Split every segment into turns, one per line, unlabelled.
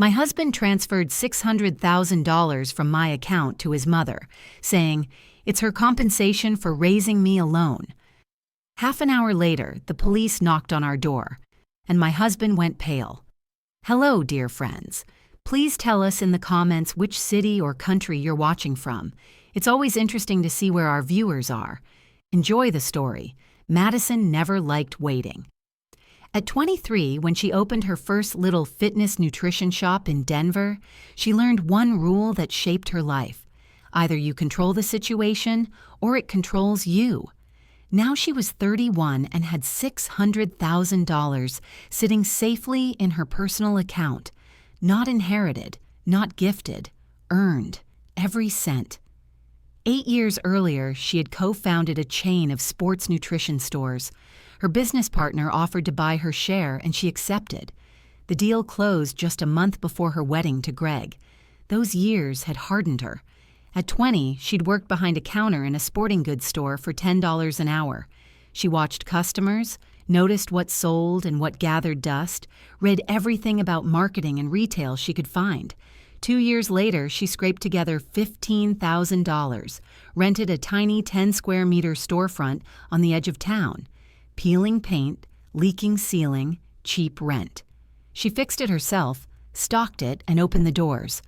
My husband transferred $600,000 from my account to his mother, saying, "It's her compensation for raising me alone." Half an hour later, the police knocked on our door, and my husband went pale. Hello, dear friends. Please tell us in the comments which city or country you're watching from. It's always interesting to see where our viewers are. Enjoy the story. Madison never liked waiting. At 23, when she opened her first little fitness nutrition shop in Denver, she learned one rule that shaped her life. Either you control the situation or it controls you. Now she was 31 and had $600,000 sitting safely in her personal account. Not inherited, not gifted, earned, every cent. 8 years earlier, she had co-founded a chain of sports nutrition stores. Her business partner offered to buy her share and she accepted. The deal closed just a month before her wedding to Greg. Those years had hardened her. At 20, she'd worked behind a counter in a sporting goods store for $10 an hour. She watched customers, noticed what sold and what gathered dust, read everything about marketing and retail she could find. 2 years later, she scraped together $15,000, rented a tiny 10-square-meter storefront on the edge of town. Peeling paint, leaking ceiling, cheap rent. She fixed it herself, stocked it, and opened the doors.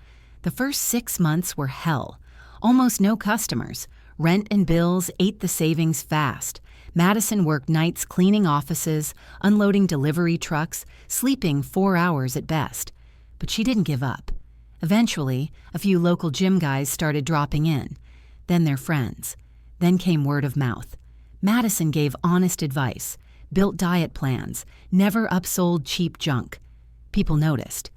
The first 6 months were hell. Almost no customers. Rent and bills ate the savings fast. Madison worked nights cleaning offices, unloading delivery trucks, sleeping 4 hours at best. But she didn't give up. Eventually, a few local gym guys started dropping in. Then their friends. Then came word of mouth. Madison gave honest advice, built diet plans, never upsold cheap junk. People noticed.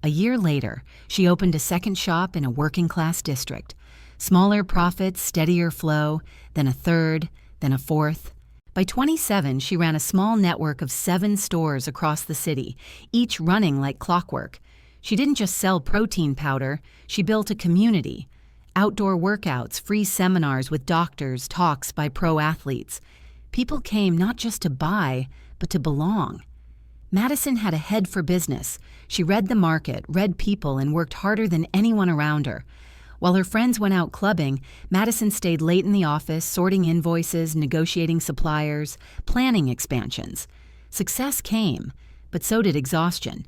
A year later, she opened a second shop in a working-class district. Smaller profits, steadier flow, then a third, then a fourth. By 27, she ran a small network of 7 stores across the city, each running like clockwork. She didn't just sell protein powder, she built a community. Outdoor workouts, free seminars with doctors, talks by pro athletes. People came not just to buy, but to belong. Madison had a head for business. She read the market, read people, and worked harder than anyone around her. While her friends went out clubbing, Madison stayed late in the office, sorting invoices, negotiating suppliers, planning expansions. Success came, but so did exhaustion.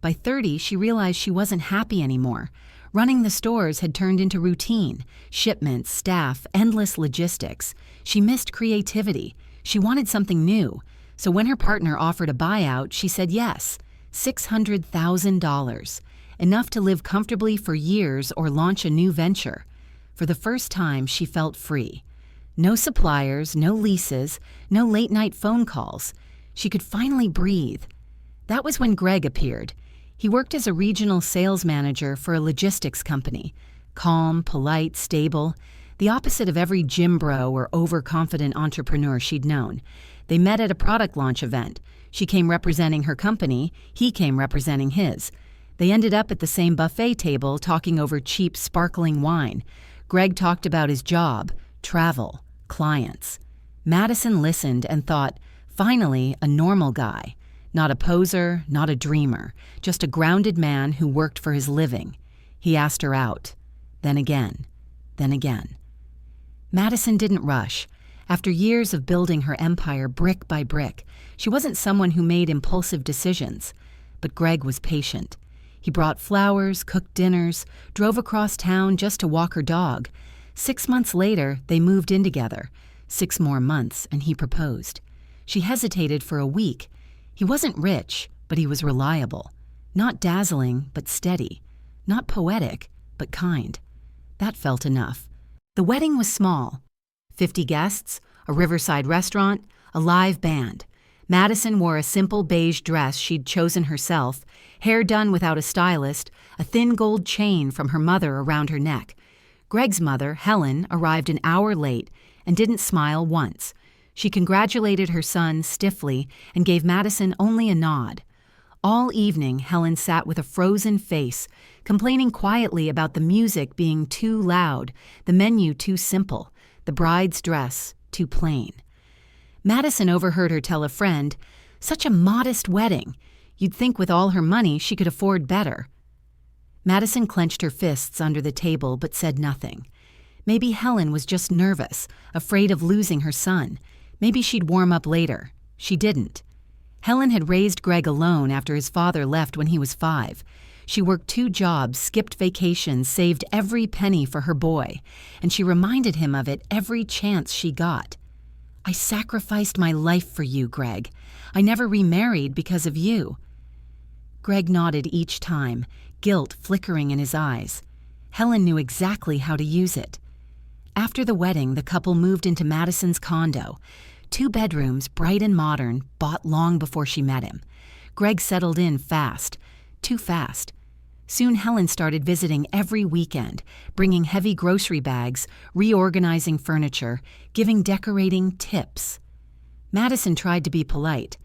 By 30, she realized she wasn't happy anymore. Running the stores had turned into routine, shipments, staff, endless logistics. She missed creativity. She wanted something new. So when her partner offered a buyout, she said yes. $600,000. Enough to live comfortably for years or launch a new venture. For the first time, she felt free. No suppliers, no leases, no late-night phone calls. She could finally breathe. That was when Greg appeared. He worked as a regional sales manager for a logistics company. Calm, polite, stable. The opposite of every gym bro or overconfident entrepreneur she'd known. They met at a product launch event. She came representing her company. He came representing his. They ended up at the same buffet table talking over cheap, sparkling wine. Greg talked about his job, travel, clients. Madison listened and thought, finally, a normal guy. Not a poser, not a dreamer, just a grounded man who worked for his living. He asked her out. Then again. Then again. Madison didn't rush. After years of building her empire brick by brick, she wasn't someone who made impulsive decisions. But Greg was patient. He brought flowers, cooked dinners, drove across town just to walk her dog. 6 months later, they moved in together. 6 more months, and he proposed. She hesitated for a week. He wasn't rich, but he was reliable. Not dazzling, but steady. Not poetic, but kind. That felt enough. The wedding was small. 50 guests, a riverside restaurant, a live band. Madison wore a simple beige dress she'd chosen herself, hair done without a stylist, a thin gold chain from her mother around her neck. Greg's mother, Helen, arrived an hour late and didn't smile once. She congratulated her son stiffly and gave Madison only a nod. All evening, Helen sat with a frozen face, complaining quietly about the music being too loud, the menu too simple, the bride's dress too plain. Madison overheard her tell a friend, "Such a modest wedding. You'd think with all her money she could afford better." Madison clenched her fists under the table but said nothing. Maybe Helen was just nervous, afraid of losing her son. Maybe she'd warm up later. She didn't. Helen had raised Greg alone after his father left when he was 5. She worked 2 jobs, skipped vacations, saved every penny for her boy, and she reminded him of it every chance she got. I sacrificed my life for you, Greg. I never remarried because of you. Greg nodded each time, guilt flickering in his eyes. Helen knew exactly how to use it. After the wedding, the couple moved into Madison's condo. 2 bedrooms, bright and modern, bought long before she met him. Greg settled in fast. Too fast. Soon Helen started visiting every weekend, bringing heavy grocery bags, reorganizing furniture, giving decorating tips. Madison tried to be polite.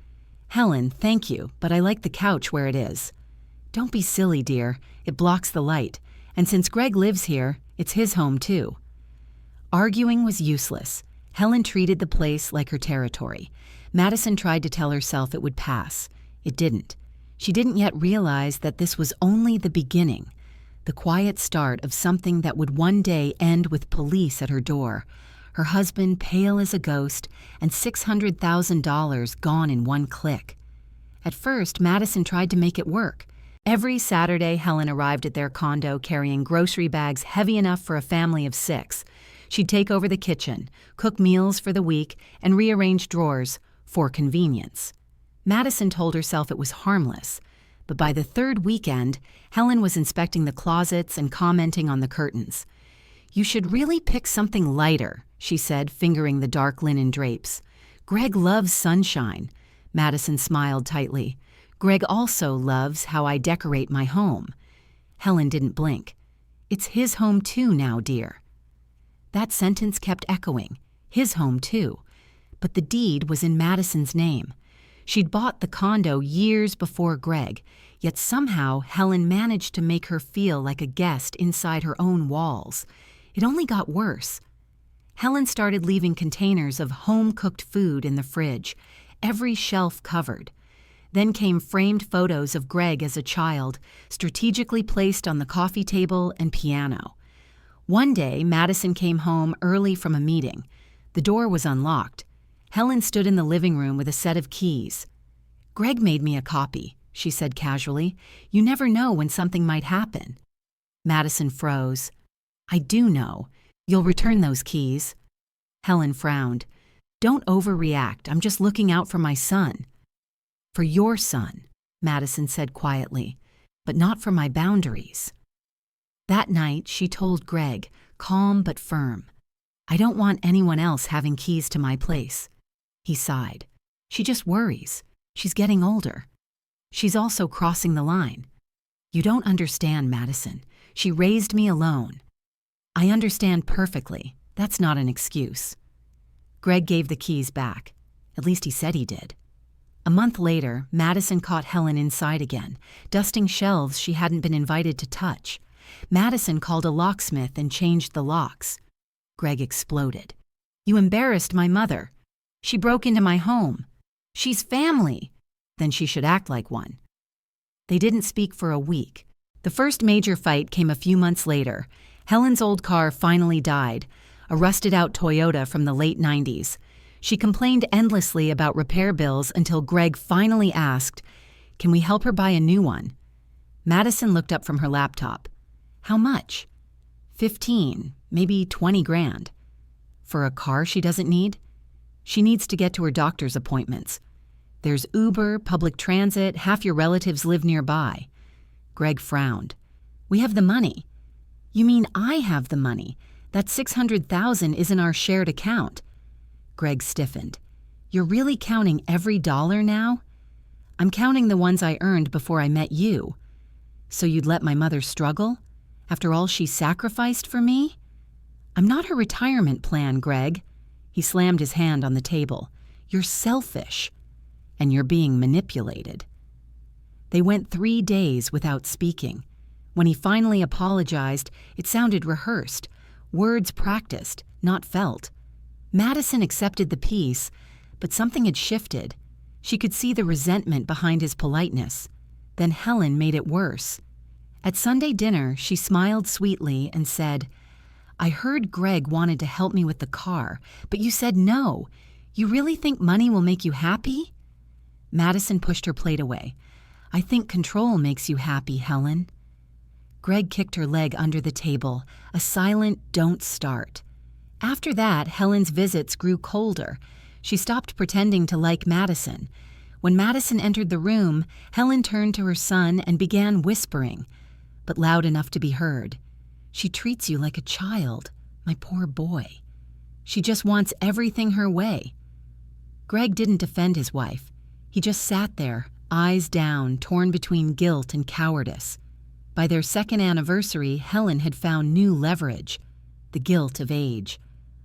Helen, thank you, but I like the couch where it is. Don't be silly, dear. It blocks the light. And since Greg lives here, it's his home too. Arguing was useless. Helen treated the place like her territory. Madison tried to tell herself it would pass. It didn't. She didn't yet realize that this was only the beginning, the quiet start of something that would one day end with police at her door, her husband pale as a ghost, and $600,000 gone in one click. At first, Madison tried to make it work. Every Saturday, Helen arrived at their condo carrying grocery bags heavy enough for a family of 6. She'd take over the kitchen, cook meals for the week, and rearrange drawers for convenience. Madison told herself it was harmless, but by the 3rd weekend, Helen was inspecting the closets and commenting on the curtains. You should really pick something lighter, she said, fingering the dark linen drapes. Greg loves sunshine. Madison smiled tightly. Greg also loves how I decorate my home. Helen didn't blink. It's his home too now, dear. That sentence kept echoing. His home too. But the deed was in Madison's name. She'd bought the condo years before Greg, yet somehow Helen managed to make her feel like a guest inside her own walls. It only got worse. Helen started leaving containers of home-cooked food in the fridge, every shelf covered. Then came framed photos of Greg as a child, strategically placed on the coffee table and piano. One day, Madison came home early from a meeting. The door was unlocked. Helen stood in the living room with a set of keys. Greg made me a copy, she said casually. You never know when something might happen. Madison froze. I do know. You'll return those keys. Helen frowned. Don't overreact. I'm just looking out for my son. For your son, Madison said quietly, but not for my boundaries. That night, she told Greg, calm but firm, I don't want anyone else having keys to my place. He sighed. She just worries. She's getting older. She's also crossing the line. You don't understand, Madison. She raised me alone. I understand perfectly. That's not an excuse. Greg gave the keys back. At least he said he did. A month later, Madison caught Helen inside again, dusting shelves she hadn't been invited to touch. Madison called a locksmith and changed the locks. Greg exploded. You embarrassed my mother. She broke into my home. She's family. Then she should act like one. They didn't speak for a week. The first major fight came a few months later. Helen's old car finally died, a rusted-out Toyota from the late 90s. She complained endlessly about repair bills until Greg finally asked, Can we help her buy a new one? Madison looked up from her laptop. How much? 15, maybe 20 grand. For a car she doesn't need? She needs to get to her doctor's appointments. There's Uber, public transit, half your relatives live nearby. Greg frowned. We have the money. You mean I have the money? That $600,000 is in our shared account. Greg stiffened. You're really counting every dollar now? I'm counting the ones I earned before I met you. So you'd let my mother struggle? After all she sacrificed for me? I'm not her retirement plan, Greg. He slammed his hand on the table. You're selfish. And you're being manipulated. They went 3 days without speaking. When he finally apologized, it sounded rehearsed, words practiced, not felt. Madison accepted the peace, but something had shifted. She could see the resentment behind his politeness. Then Helen made it worse. At Sunday dinner, she smiled sweetly and said, "I heard Greg wanted to help me with the car, but you said no. You really think money will make you happy?" Madison pushed her plate away. "I think control makes you happy, Helen." Greg kicked her leg under the table, a silent "don't start." After that, Helen's visits grew colder. She stopped pretending to like Madison. When Madison entered the room, Helen turned to her son and began whispering, but loud enough to be heard. "She treats you like a child, my poor boy. She just wants everything her way." Greg didn't defend his wife. He just sat there, eyes down, torn between guilt and cowardice. By their second anniversary, Helen had found new leverage, the guilt of age.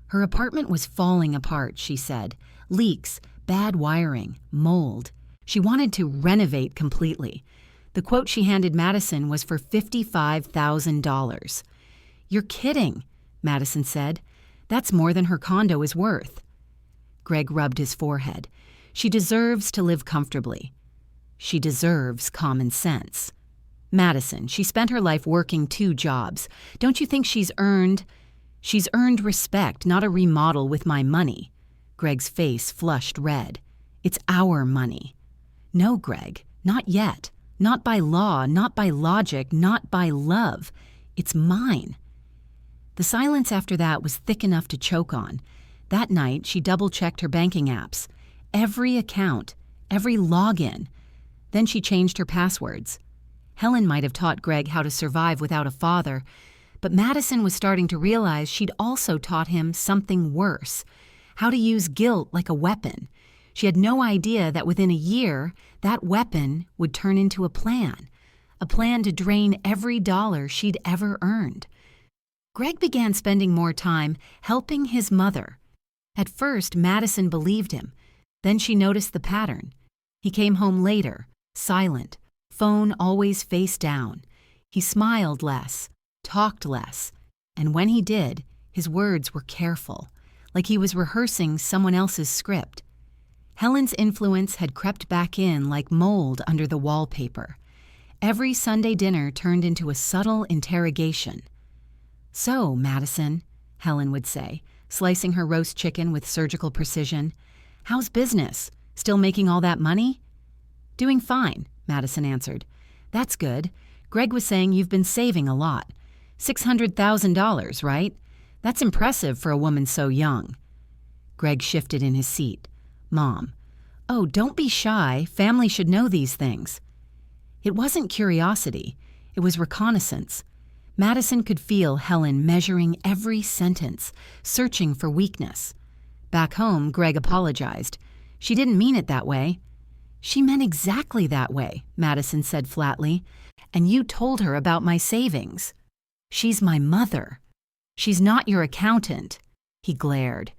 Her apartment was falling apart, she said. Leaks, bad wiring, mold. She wanted to renovate completely. The quote she handed Madison was for $55,000. "You're kidding," Madison said. "That's more than her condo is worth." Greg rubbed his forehead. "She deserves to live comfortably. She deserves common sense. Madison, she spent her life working 2 jobs. Don't you think she's earned respect, not a remodel with my money?" Greg's face flushed red. "It's our money." "No, Greg, not yet. Not by law, not by logic, not by love. It's mine." The silence after that was thick enough to choke on. That night, she double-checked her banking apps. Every account, every login. Then she changed her passwords. Helen might have taught Greg how to survive without a father, but Madison was starting to realize she'd also taught him something worse, how to use guilt like a weapon. She had no idea that within a year, that weapon would turn into a plan to drain every dollar she'd ever earned. Greg began spending more time helping his mother. At first, Madison believed him. Then she noticed the pattern. He came home later, silent, phone always face down. He smiled less, talked less, and when he did, his words were careful, like he was rehearsing someone else's script. Helen's influence had crept back in like mold under the wallpaper. Every Sunday dinner turned into a subtle interrogation. "So, Madison," Helen would say, slicing her roast chicken with surgical precision, "how's business? Still making all that money?" "Doing fine," Madison answered. "That's good. Greg was saying you've been saving a lot. $600,000, right? That's impressive for a woman so young." Greg shifted in his seat. "Mom, oh, don't be shy. Family should know these things." It wasn't curiosity. It was reconnaissance. Madison could feel Helen measuring every sentence, searching for weakness. Back home, Greg apologized. "She didn't mean it that way." "She meant exactly that way," Madison said flatly. "And you told her about my savings." "She's my mother. She's not your accountant." He glared.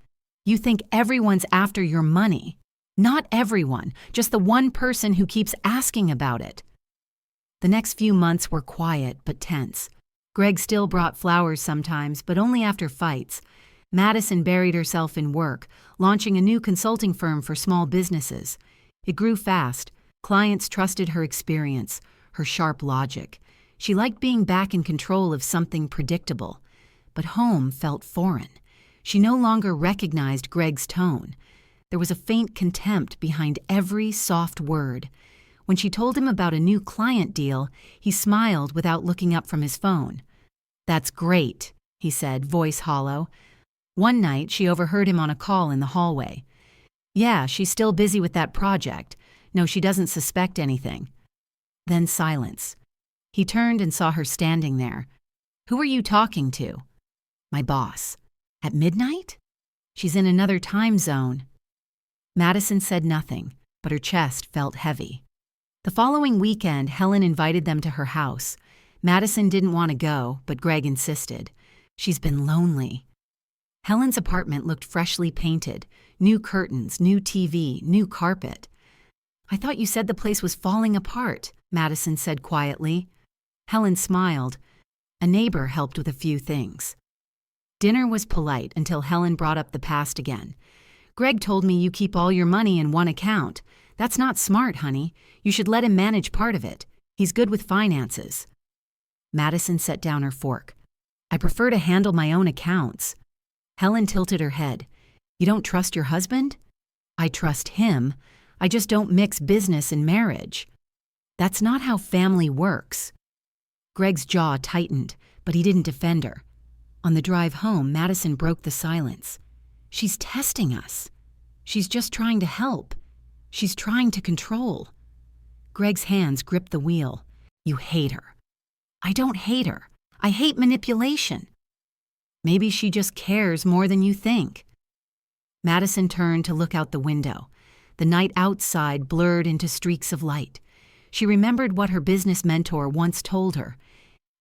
"You think everyone's after your money. Not everyone, just the one person who keeps asking about it." The next few months were quiet but tense. Greg still brought flowers sometimes, but only after fights. Madison buried herself in work, launching a new consulting firm for small businesses. It grew fast. Clients trusted her experience, her sharp logic. She liked being back in control of something predictable. But home felt foreign. She no longer recognized Greg's tone. There was a faint contempt behind every soft word. When she told him about a new client deal, he smiled without looking up from his phone. "That's great," he said, voice hollow. One night, she overheard him on a call in the hallway. "Yeah, she's still busy with that project. No, she doesn't suspect anything." Then silence. He turned and saw her standing there. "Who are you talking to?" "My boss." "At midnight?" "She's in another time zone." Madison said nothing, but her chest felt heavy. The following weekend, Helen invited them to her house. Madison didn't want to go, but Greg insisted. "She's been lonely." Helen's apartment looked freshly painted. New curtains, new TV, new carpet. "I thought you said the place was falling apart," Madison said quietly. Helen smiled. A neighbor helped with a few things. Dinner was polite until Helen brought up the past again. "Greg told me you keep all your money in one account. That's not smart, honey. You should let him manage part of it. He's good with finances." Madison set down her fork. I prefer to handle my own accounts. Helen tilted her head. You don't trust your husband? I trust him. I just don't mix business and marriage. That's not how family works. Greg's jaw tightened, but he didn't defend her. On the drive home, Madison broke the silence. She's testing us. She's just trying to help. She's trying to control. Greg's hands gripped the wheel. You hate her. I don't hate her. I hate manipulation. Maybe she just cares more than you think. Madison turned to look out the window. The night outside blurred into streaks of light. She remembered what her business mentor once told her.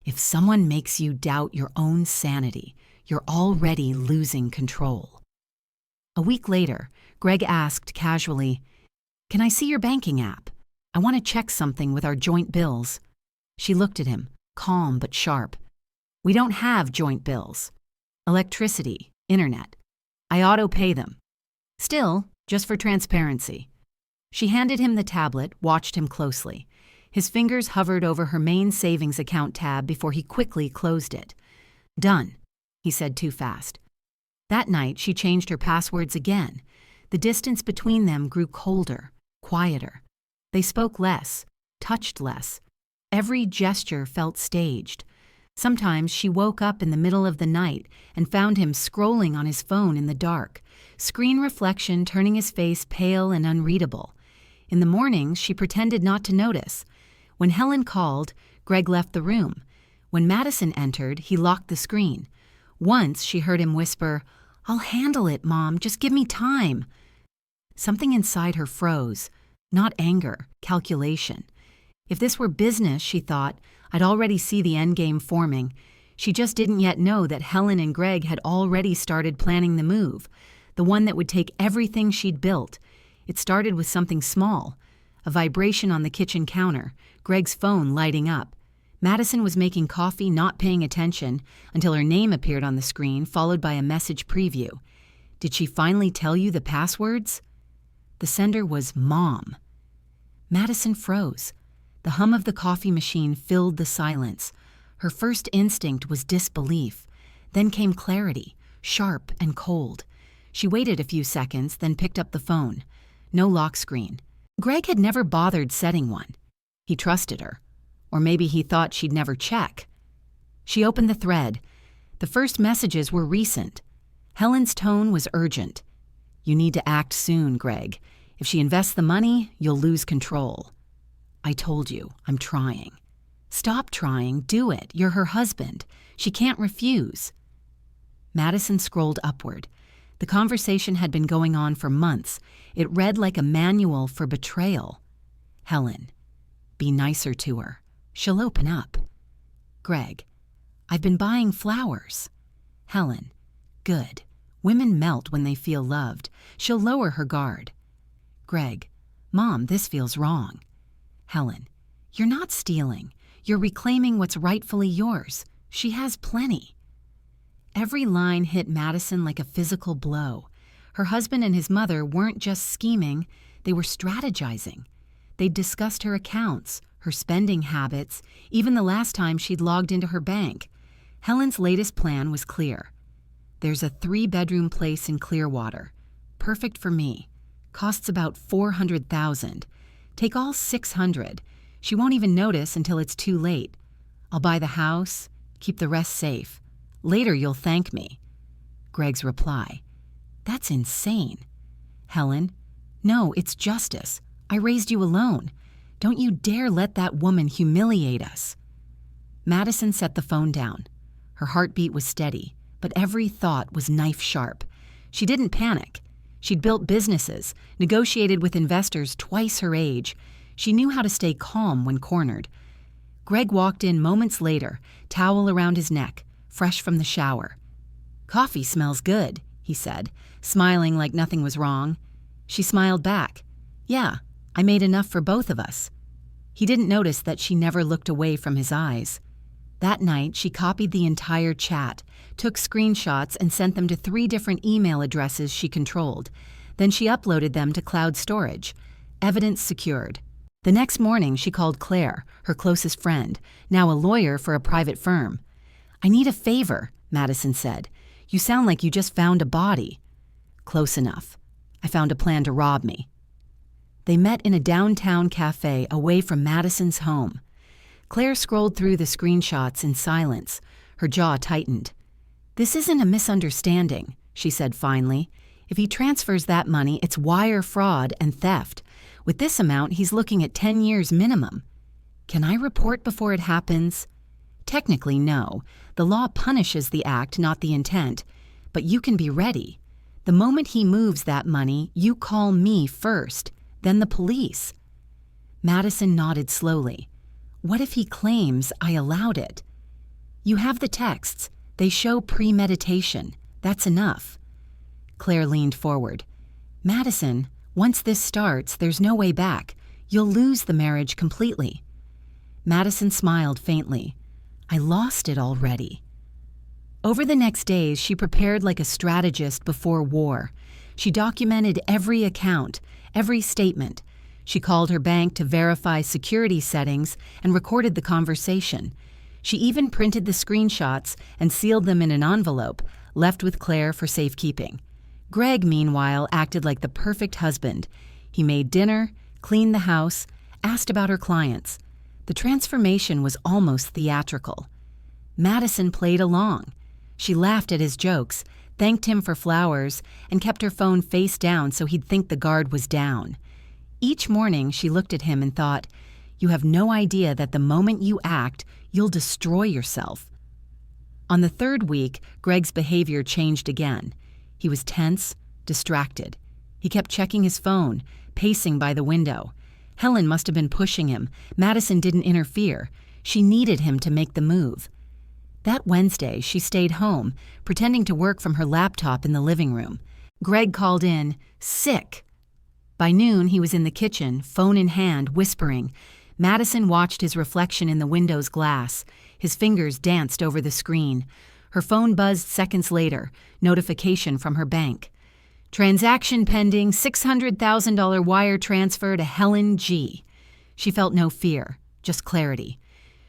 If someone makes you doubt your own sanity, you're already losing control. A week later, Greg asked casually, Can I see your banking app? I want to check something with our joint bills. She looked at him, calm but sharp. We don't have joint bills. Electricity, internet. I auto-pay them. Still, just for transparency. She handed him the tablet, watched him closely. His fingers hovered over her main savings account tab before he quickly closed it. Done, he said too fast. That night, she changed her passwords again. The distance between them grew colder, quieter. They spoke less, touched less. Every gesture felt staged. Sometimes she woke up in the middle of the night and found him scrolling on his phone in the dark, screen reflection turning his face pale and unreadable. In the mornings, she pretended not to notice. When Helen called, Greg left the room. When Madison entered, he locked the screen. Once she heard him whisper, I'll handle it, Mom, just give me time. Something inside her froze. Not anger, calculation. If this were business, she thought, I'd already see the endgame forming. She just didn't yet know that Helen and Greg had already started planning the move, the one that would take everything she'd built. It started with something small, a vibration on the kitchen counter, Greg's phone lighting up. Madison was making coffee, not paying attention, until her name appeared on the screen, followed by a message preview. Did she finally tell you the passwords? The sender was Mom. Madison froze. The hum of the coffee machine filled the silence. Her first instinct was disbelief. Then came clarity, sharp and cold. She waited a few seconds, then picked up the phone. No lock screen. Greg had never bothered setting one. He trusted her. Or maybe he thought she'd never check. She opened the thread. The first messages were recent. Helen's tone was urgent. You need to act soon, Greg. If she invests the money, you'll lose control. I told you, I'm trying. Stop trying, do it. You're her husband. She can't refuse. Madison scrolled upward. The conversation had been going on for months. It read like a manual for betrayal. Helen, be nicer to her. She'll open up. Greg, I've been buying flowers. Helen, good. Women melt when they feel loved. She'll lower her guard. Greg, Mom, this feels wrong. Helen, you're not stealing. You're reclaiming what's rightfully yours. She has plenty. Every line hit Madison like a physical blow. Her husband and his mother weren't just scheming, they were strategizing. They'd discussed her accounts, her spending habits, even the last time she'd logged into her bank. Helen's latest plan was clear. There's a 3-bedroom place in Clearwater. Perfect for me. Costs about $400,000. Take all $600. She won't even notice until it's too late. I'll buy the house, keep the rest safe. Later you'll thank me. Greg's reply. That's insane. Helen, no, it's justice. I raised you alone. Don't you dare let that woman humiliate us. Madison set the phone down. Her heartbeat was steady, but every thought was knife sharp. She didn't panic. She'd built businesses, negotiated with investors twice her age. She knew how to stay calm when cornered. Greg walked in moments later, towel around his neck, fresh from the shower. Coffee smells good, he said, smiling like nothing was wrong. She smiled back. Yeah, I made enough for both of us. He didn't notice that she never looked away from his eyes. That night, she copied the entire chat, took screenshots and sent them to 3 different email addresses she controlled. Then she uploaded them to cloud storage. Evidence secured. The next morning, she called Claire, her closest friend, now a lawyer for a private firm. "I need a favor," Madison said. "You sound like you just found a body." "Close enough. I found a plan to rob me." They met in a downtown cafe away from Madison's home. Claire scrolled through the screenshots in silence. Her jaw tightened. "This isn't a misunderstanding," she said finally. "If he transfers that money, it's wire fraud and theft. With this amount, he's looking at 10 years minimum. Can I report before it happens?" "Technically, no. The law punishes the act, not the intent. But you can be ready. The moment he moves that money, you call me first, then the police." Madison nodded slowly. "What if he claims I allowed it?" "You have the texts. They show premeditation. That's enough." Claire leaned forward. "Madison, once this starts, there's no way back. You'll lose the marriage completely." Madison smiled faintly. "I lost it already." Over the next days, she prepared like a strategist before war. She documented every account, every statement. She called her bank to verify security settings and recorded the conversation. She even printed the screenshots and sealed them in an envelope, left with Claire for safekeeping. Greg, meanwhile, acted like the perfect husband. He made dinner, cleaned the house, asked about her clients. The transformation was almost theatrical. Madison played along. She laughed at his jokes, thanked him for flowers, and kept her phone face down so he'd think the guard was down. Each morning, she looked at him and thought, "You have no idea that the moment you act, you'll destroy yourself." On the third week, Greg's behavior changed again. He was tense, distracted. He kept checking his phone, pacing by the window. Helen must have been pushing him. Madison didn't interfere. She needed him to make the move. That Wednesday, she stayed home, pretending to work from her laptop in the living room. Greg called in, sick. By noon, he was in the kitchen, phone in hand, whispering. Madison watched his reflection in the window's glass. His fingers danced over the screen. Her phone buzzed seconds later, notification from her bank. "Transaction pending, $600,000 wire transfer to Helen G." She felt no fear, just clarity.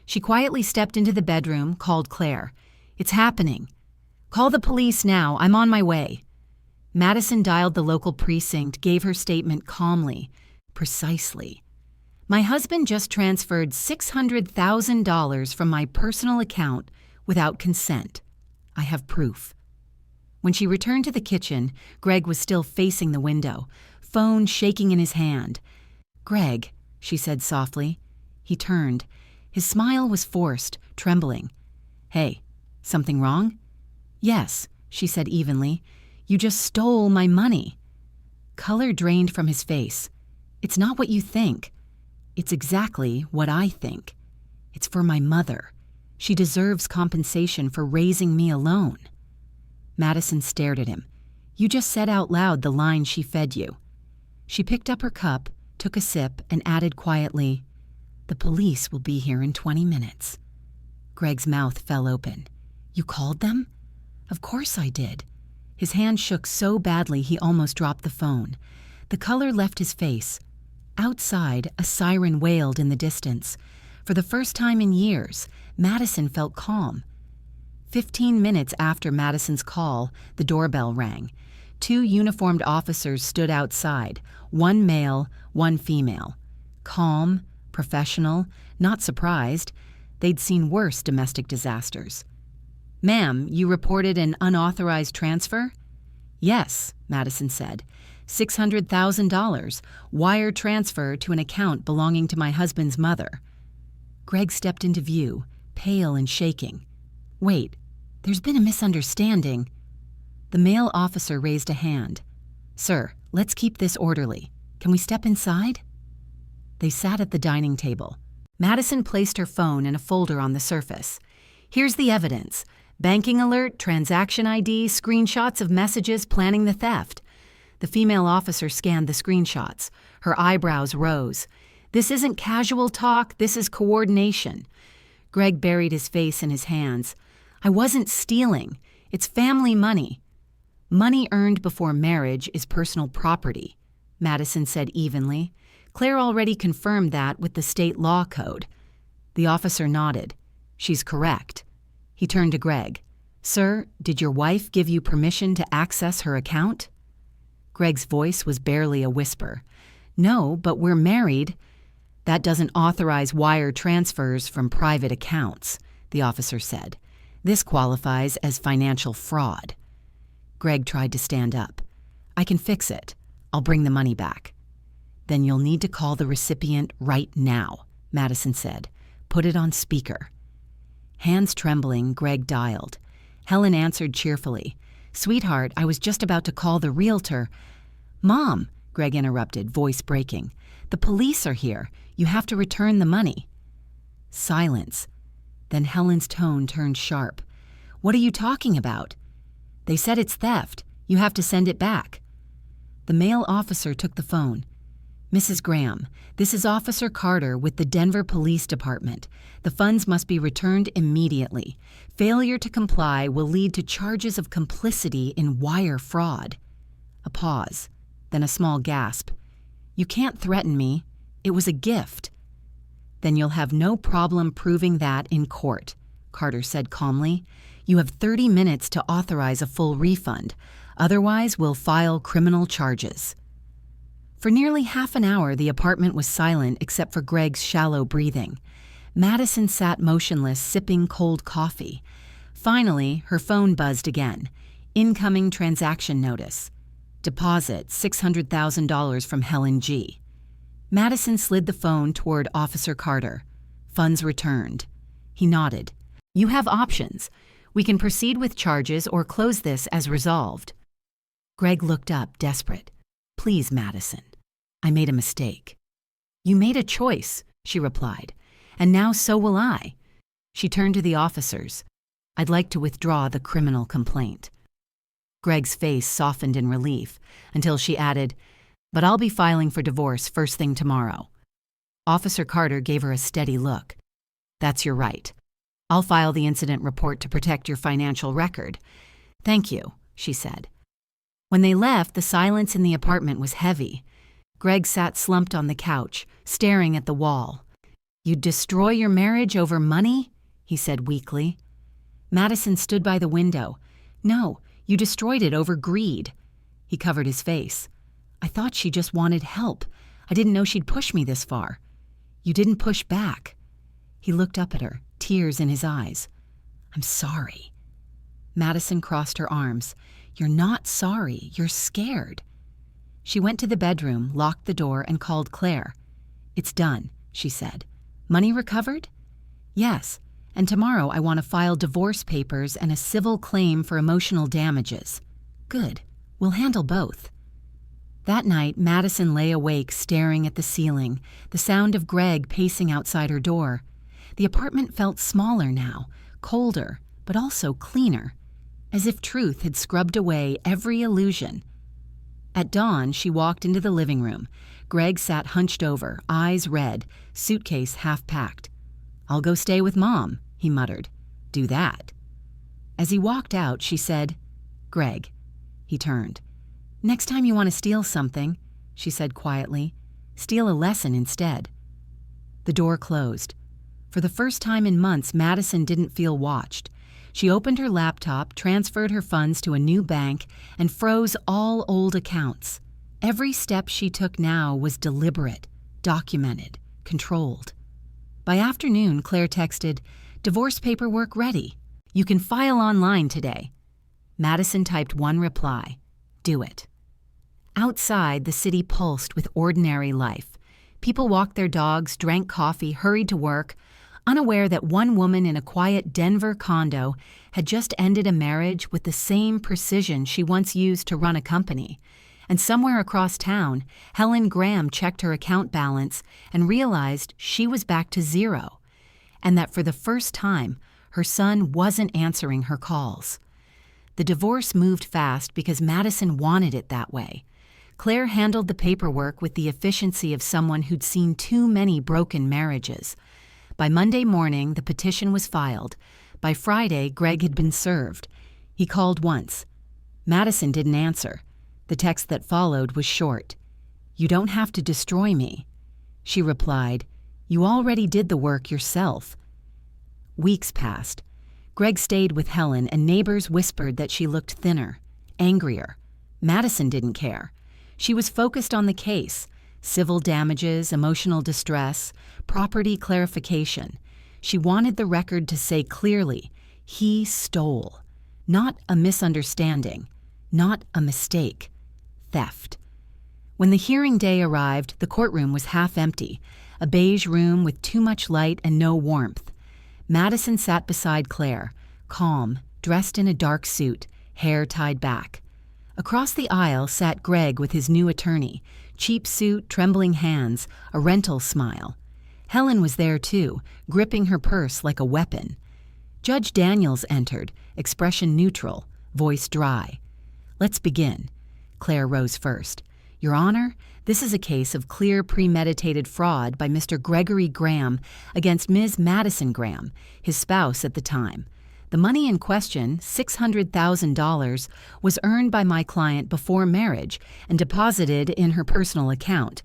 She quietly stepped into the bedroom, called Claire. "It's happening." "Call the police now. I'm on my way." Madison dialed the local precinct, gave her statement calmly, precisely. "My husband just transferred $600,000 from my personal account without consent. I have proof." When she returned to the kitchen, Greg was still facing the window, phone shaking in his hand. "Greg," she said softly. He turned. His smile was forced, trembling. "Hey, something wrong?" "Yes," she said evenly. "You just stole my money." Color drained from his face. "It's not what you think. It's exactly what I think. It's for my mother. She deserves compensation for raising me alone." Madison stared at him. "You just said out loud the line she fed you." She picked up her cup, took a sip, and added quietly, "The police will be here in 20 minutes. Greg's mouth fell open. "You called them?" "Of course I did." His hand shook so badly he almost dropped the phone. The color left his face. Outside, a siren wailed in the distance. For the first time in years, Madison felt calm. 15 minutes after Madison's call, the doorbell rang. 2 uniformed officers stood outside, one male, one female. Calm, professional, not surprised. They'd seen worse domestic disasters. "Ma'am, you reported an unauthorized transfer?" "Yes," Madison said. $600,000, wire transfer to an account belonging to my husband's mother. Greg stepped into view, pale and shaking. "Wait, there's been a misunderstanding." The male officer raised a hand. "Sir, let's keep this orderly. Can we step inside?" They sat at the dining table. Madison placed her phone in a folder on the surface. "Here's the evidence. Banking alert, transaction ID, screenshots of messages planning the theft." The female officer scanned the screenshots. Her eyebrows rose. "This isn't casual talk, this is coordination." Greg buried his face in his hands. "I wasn't stealing. It's family money." "Money earned before marriage is personal property," Madison said evenly. Claire already confirmed that with the state law code. The officer nodded. She's correct. He turned to Greg. Sir, did your wife give you permission to access her account? Greg's voice was barely a whisper. No, but we're married. That doesn't authorize wire transfers from private accounts, the officer said. This qualifies as financial fraud. Greg tried to stand up. I can fix it. I'll bring the money back. Then you'll need to call the recipient right now, Madison said. Put it on speaker. Hands trembling, Greg dialed. Helen answered cheerfully. Sweetheart, I was just about to call the realtor. Mom, Greg interrupted, voice breaking. The police are here. You have to return the money. Silence. Then Helen's tone turned sharp. What are you talking about? They said it's theft. You have to send it back. The male officer took the phone. Mrs. Graham, this is Officer Carter with the Denver Police Department. The funds must be returned immediately. Failure to comply will lead to charges of complicity in wire fraud. A pause, then a small gasp. You can't threaten me. It was a gift. Then you'll have no problem proving that in court, Carter said calmly. You have 30 minutes to authorize a full refund. Otherwise, we'll file criminal charges. For nearly half an hour, the apartment was silent except for Greg's shallow breathing. Madison sat motionless, sipping cold coffee. Finally, her phone buzzed again. Incoming transaction notice. Deposit $600,000 from Helen G. Madison slid the phone toward Officer Carter. Funds returned. He nodded. You have options. We can proceed with charges or close this as resolved. Greg looked up, desperate. Please, Madison. I made a mistake. You made a choice, she replied, and now so will I. She turned to the officers. I'd like to withdraw the criminal complaint. Greg's face softened in relief until she added, but I'll be filing for divorce first thing tomorrow. Officer Carter gave her a steady look. That's your right. I'll file the incident report to protect your financial record. Thank you, she said. When they left, the silence in the apartment was heavy. Greg sat slumped on the couch, staring at the wall. You'd destroy your marriage over money? He said weakly. Madison stood by the window. No, you destroyed it over greed. He covered his face. I thought she just wanted help. I didn't know she'd push me this far. You didn't push back. He looked up at her, tears in his eyes. I'm sorry. Madison crossed her arms. You're not sorry. You're scared. She went to the bedroom, locked the door, and called Claire. It's done, she said. Money recovered? Yes, and tomorrow I want to file divorce papers and a civil claim for emotional damages. Good. We'll handle both. That night, Madison lay awake staring at the ceiling, the sound of Greg pacing outside her door. The apartment felt smaller now, colder, but also cleaner, as if truth had scrubbed away every illusion. At dawn, she walked into the living room. Greg sat hunched over, eyes red, suitcase half-packed. I'll go stay with Mom, he muttered. Do that. As he walked out, she said, Greg. He turned. Next time you want to steal something, she said quietly, steal a lesson instead. The door closed. For the first time in months, Madison didn't feel watched. She opened her laptop, transferred her funds to a new bank, and froze all old accounts. Every step she took now was deliberate, documented, controlled. By afternoon, Claire texted, divorce paperwork ready. You can file online today. Madison typed one reply, do it. Outside, the city pulsed with ordinary life. People walked their dogs, drank coffee, hurried to work, unaware that one woman in a quiet Denver condo had just ended a marriage with the same precision she once used to run a company. And somewhere across town, Helen Graham checked her account balance and realized she was back to zero, and that for the first time, her son wasn't answering her calls. The divorce moved fast because Madison wanted it that way. Claire handled the paperwork with the efficiency of someone who'd seen too many broken marriages. By Monday morning, the petition was filed. By Friday, Greg had been served. He called once. Madison didn't answer. The text that followed was short. You don't have to destroy me. She replied, "You already did the work yourself." Weeks passed. Greg stayed with Helen, and neighbors whispered that she looked thinner, angrier. Madison didn't care. She was focused on the case: civil damages, emotional distress, property clarification. She wanted the record to say clearly, he stole. Not a misunderstanding, not a mistake. Theft. When the hearing day arrived, the courtroom was half empty, a beige room with too much light and no warmth. Madison sat beside Claire, calm, dressed in a dark suit, hair tied back. Across the aisle sat Greg with his new attorney, cheap suit, trembling hands, a rental smile. Helen was there too, gripping her purse like a weapon. Judge Daniels entered, expression neutral, voice dry. "Let's begin." Claire rose first. "Your Honor, this is a case of clear premeditated fraud by Mr. Gregory Graham against Ms. Madison Graham, his spouse at the time. The money in question, $600,000, was earned by my client before marriage and deposited in her personal account.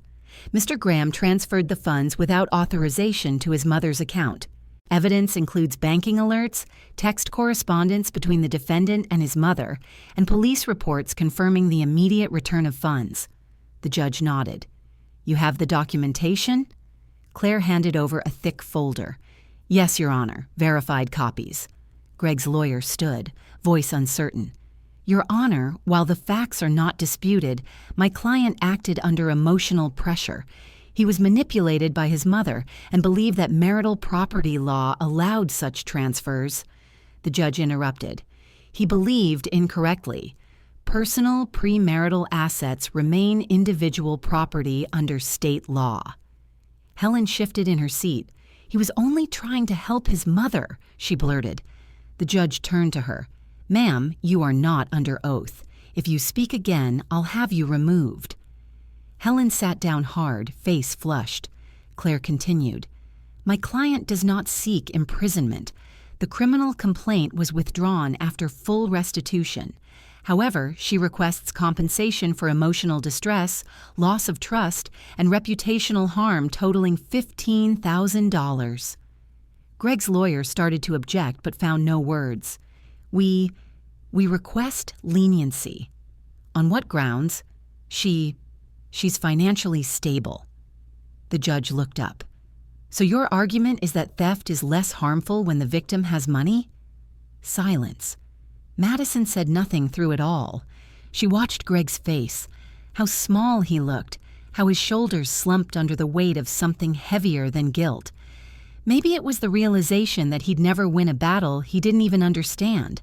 Mr. Graham transferred the funds without authorization to his mother's account. Evidence includes banking alerts, text correspondence between the defendant and his mother, and police reports confirming the immediate return of funds." The judge nodded. "You have the documentation?" Claire handed over a thick folder. "Yes, Your Honor, verified copies." Greg's lawyer stood, voice uncertain. "Your Honor, while the facts are not disputed, my client acted under emotional pressure. He was manipulated by his mother and believed that marital property law allowed such transfers." The judge interrupted. "He believed incorrectly. Personal premarital assets remain individual property under state law." Helen shifted in her seat. "He was only trying to help his mother," she blurted. The judge turned to her. "Ma'am, you are not under oath. If you speak again, I'll have you removed." Helen sat down hard, face flushed. Claire continued, "My client does not seek imprisonment. The criminal complaint was withdrawn after full restitution. However, she requests compensation for emotional distress, loss of trust, and reputational harm totaling $15,000. Greg's lawyer started to object but found no words. We request leniency." "On what grounds?" She's financially stable." The judge looked up. "So your argument is that theft is less harmful when the victim has money?" Silence. Madison said nothing through it all. She watched Greg's face, how small he looked, how his shoulders slumped under the weight of something heavier than guilt. Maybe it was the realization that he'd never win a battle he didn't even understand.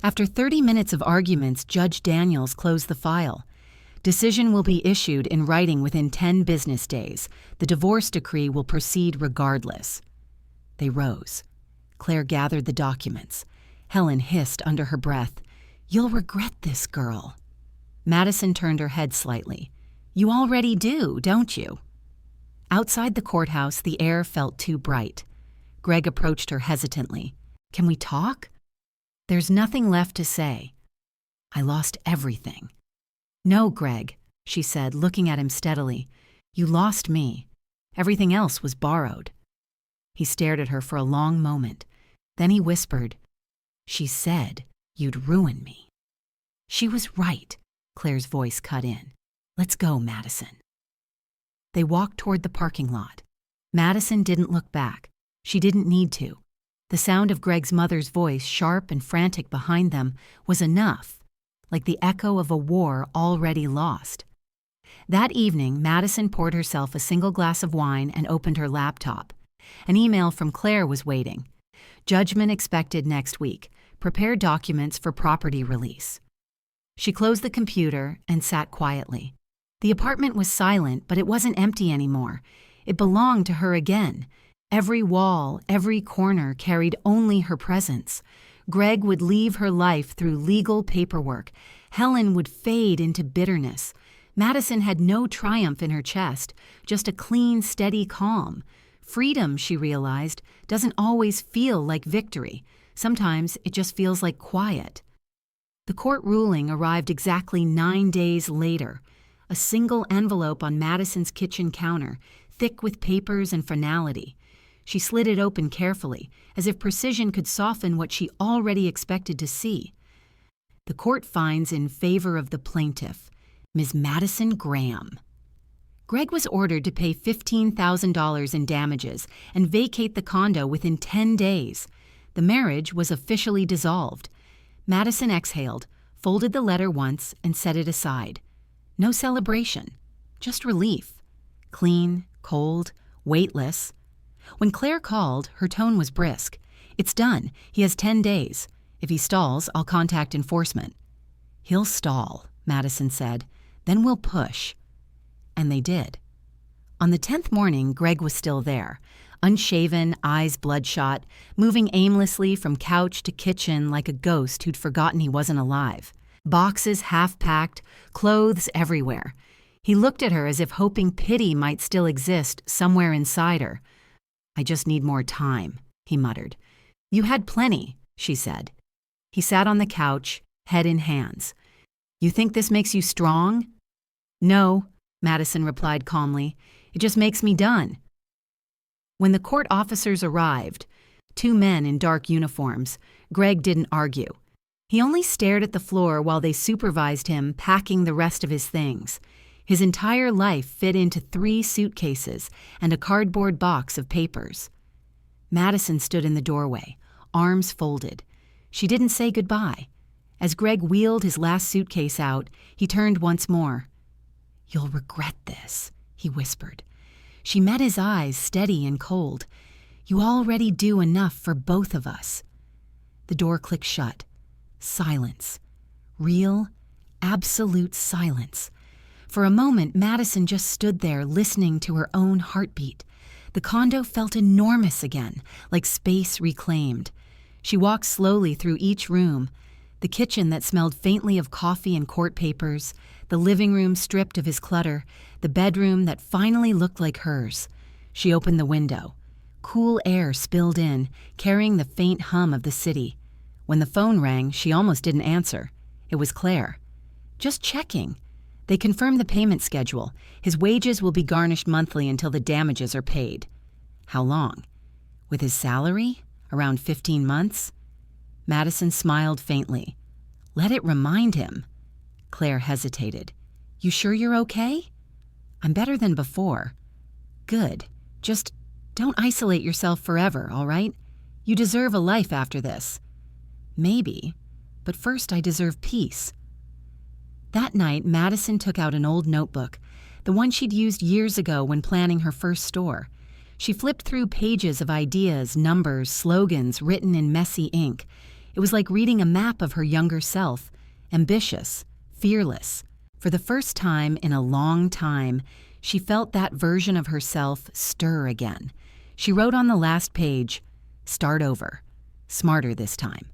After 30 minutes of arguments, Judge Daniels closed the file. "Decision will be issued in writing within 10 business days. The divorce decree will proceed regardless." They rose. Claire gathered the documents. Helen hissed under her breath, "You'll regret this, girl." Madison turned her head slightly. "You already do, don't you?" Outside the courthouse, the air felt too bright. Greg approached her hesitantly. "Can we talk?" "There's nothing left to say." "I lost everything." "No, Greg," she said, looking at him steadily. "You lost me. Everything else was borrowed." He stared at her for a long moment. Then he whispered, "She said you'd ruin me." "She was right," Claire's voice cut in. "Let's go, Madison." They walked toward the parking lot. Madison didn't look back. She didn't need to. The sound of Greg's mother's voice, sharp and frantic behind them, was enough, like the echo of a war already lost. That evening, Madison poured herself a single glass of wine and opened her laptop. An email from Claire was waiting. Judgment expected next week. Prepare documents for property release. She closed the computer and sat quietly. The apartment was silent, but it wasn't empty anymore. It belonged to her again. Every wall, every corner carried only her presence. Greg would leave her life through legal paperwork. Helen would fade into bitterness. Madison had no triumph in her chest, just a clean, steady calm. Freedom, she realized, doesn't always feel like victory. Sometimes it just feels like quiet. The court ruling arrived exactly 9 days later. A single envelope on Madison's kitchen counter, thick with papers and finality. She slid it open carefully, as if precision could soften what she already expected to see. The court finds in favor of the plaintiff, Ms. Madison Graham. Greg was ordered to pay $15,000 in damages and vacate the condo within 10 days. The marriage was officially dissolved. Madison exhaled, folded the letter once, and set it aside. No celebration, just relief. Clean, cold, weightless. When Claire called, her tone was brisk. "It's done. He has 10 days. If he stalls, I'll contact enforcement." "He'll stall," Madison said. "Then we'll push." And they did. On the 10th morning, Greg was still there, unshaven, eyes bloodshot, moving aimlessly from couch to kitchen like a ghost who'd forgotten he wasn't alive. Boxes half-packed, clothes everywhere. He looked at her as if hoping pity might still exist somewhere inside her. "I just need more time," he muttered. "You had plenty," she said. He sat on the couch, head in hands. "You think this makes you strong?" "No," Madison replied calmly. "It just makes me done." When the court officers arrived, 2 men in dark uniforms, Greg didn't argue. He only stared at the floor while they supervised him packing the rest of his things. His entire life fit into 3 suitcases and a cardboard box of papers. Madison stood in the doorway, arms folded. She didn't say goodbye. As Greg wheeled his last suitcase out, he turned once more. "You'll regret this," he whispered. She met his eyes, steady and cold. "You already do enough for both of us." The door clicked shut. Silence. Real, absolute silence. For a moment, Madison just stood there listening to her own heartbeat. The condo felt enormous again, like space reclaimed. She walked slowly through each room. The kitchen that smelled faintly of coffee and court papers, the living room stripped of his clutter, the bedroom that finally looked like hers. She opened the window. Cool air spilled in, carrying the faint hum of the city. When the phone rang, she almost didn't answer. It was Claire. "Just checking. They confirmed the payment schedule. His wages will be garnished monthly until the damages are paid." "How long?" "With his salary? Around 15 months?" Madison smiled faintly. "Let it remind him." Claire hesitated. "You sure you're okay?" "I'm better than before." "Good. Just don't isolate yourself forever, all right? You deserve a life after this." "Maybe, but first I deserve peace." That night, Madison took out an old notebook, the one she'd used years ago when planning her first store. She flipped through pages of ideas, numbers, slogans written in messy ink. It was like reading a map of her younger self, ambitious, fearless. For the first time in a long time, she felt that version of herself stir again. She wrote on the last page, "Start over. Smarter this time."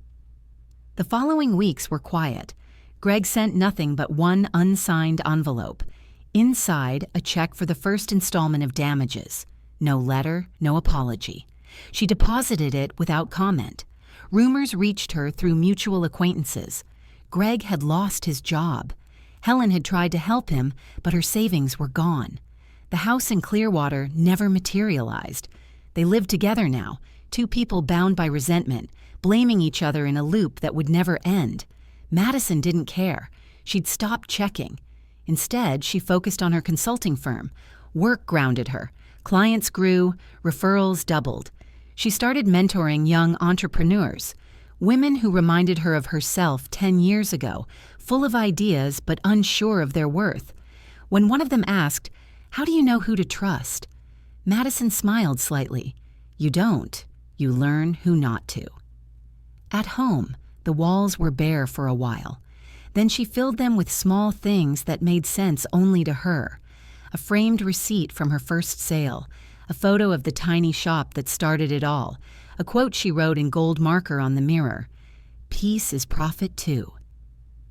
The following weeks were quiet. Greg sent nothing but one unsigned envelope. Inside, a check for the first installment of damages. No letter, no apology. She deposited it without comment. Rumors reached her through mutual acquaintances. Greg had lost his job. Helen had tried to help him, but her savings were gone. The house in Clearwater never materialized. They lived together now, 2 people bound by resentment, blaming each other in a loop that would never end. Madison didn't care. She'd stopped checking. Instead, she focused on her consulting firm. Work grounded her. Clients grew, referrals doubled. She started mentoring young entrepreneurs, women who reminded her of herself 10 years ago, full of ideas but unsure of their worth. When one of them asked, "How do you know who to trust?" Madison smiled slightly. "You don't. You learn who not to." At home, the walls were bare for a while. Then she filled them with small things that made sense only to her. A framed receipt from her first sale, a photo of the tiny shop that started it all, a quote she wrote in gold marker on the mirror. "Peace is profit too."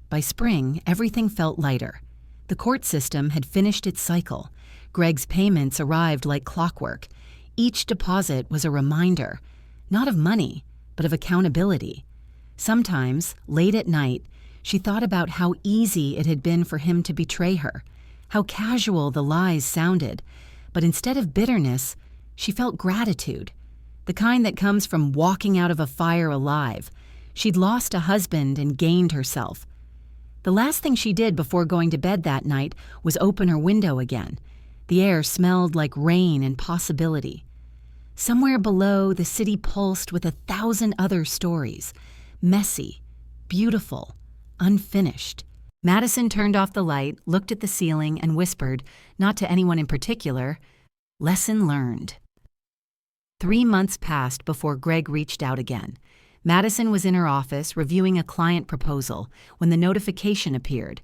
By spring, everything felt lighter. The court system had finished its cycle. Greg's payments arrived like clockwork. Each deposit was a reminder, not of money, but of accountability. Sometimes, late at night, she thought about how easy it had been for him to betray her, how casual the lies sounded, But instead of bitterness, she felt gratitude, the kind that comes from walking out of a fire alive. She'd lost a husband and gained herself. The last thing she did before going to bed that night was open her window again. The air smelled like rain and possibility. Somewhere below, the city pulsed with 1,000 other stories, messy, beautiful, unfinished. Madison turned off the light, looked at the ceiling, and whispered, not to anyone in particular, "Lesson learned." 3 months passed before Greg reached out again. Madison was in her office reviewing a client proposal when the notification appeared.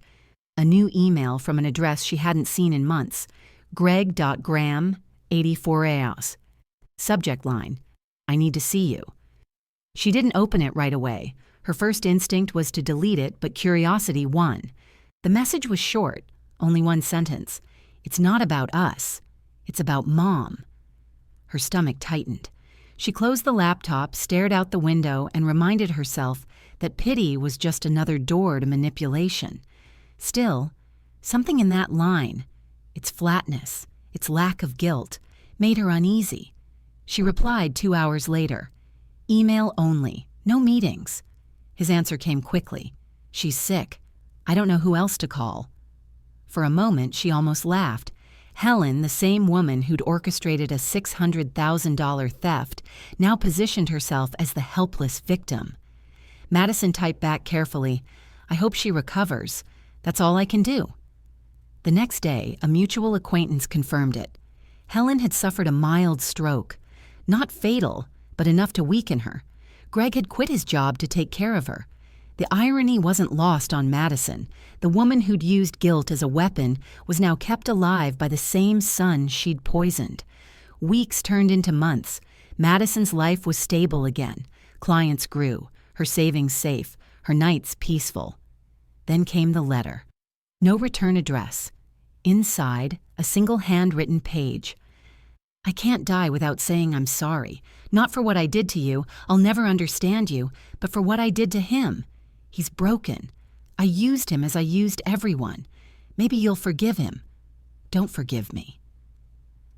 A new email from an address she hadn't seen in months, greg.graham, 84 hours. Subject line, "I need to see you." She didn't open it right away. Her first instinct was to delete it, but curiosity won. The message was short, only one sentence. "It's not about us. It's about Mom." Her stomach tightened. She closed the laptop, stared out the window, and reminded herself that pity was just another door to manipulation. Still, something in that line, its flatness, its lack of guilt, made her uneasy. She replied 2 hours later. "Email only, no meetings." His answer came quickly. "She's sick. I don't know who else to call." For a moment, she almost laughed. Helen, the same woman who'd orchestrated a $600,000 theft, now positioned herself as the helpless victim. Madison typed back carefully, "I hope she recovers. That's all I can do." The next day, a mutual acquaintance confirmed it. Helen had suffered a mild stroke. Not fatal, but enough to weaken her. Greg had quit his job to take care of her. The irony wasn't lost on Madison. The woman who'd used guilt as a weapon was now kept alive by the same son she'd poisoned. Weeks turned into months. Madison's life was stable again. Clients grew, her savings safe, her nights peaceful. Then came the letter. No return address. Inside, a single handwritten page. "I can't die without saying I'm sorry. Not for what I did to you, I'll never understand you, but for what I did to him. He's broken. I used him as I used everyone. Maybe you'll forgive him. Don't forgive me."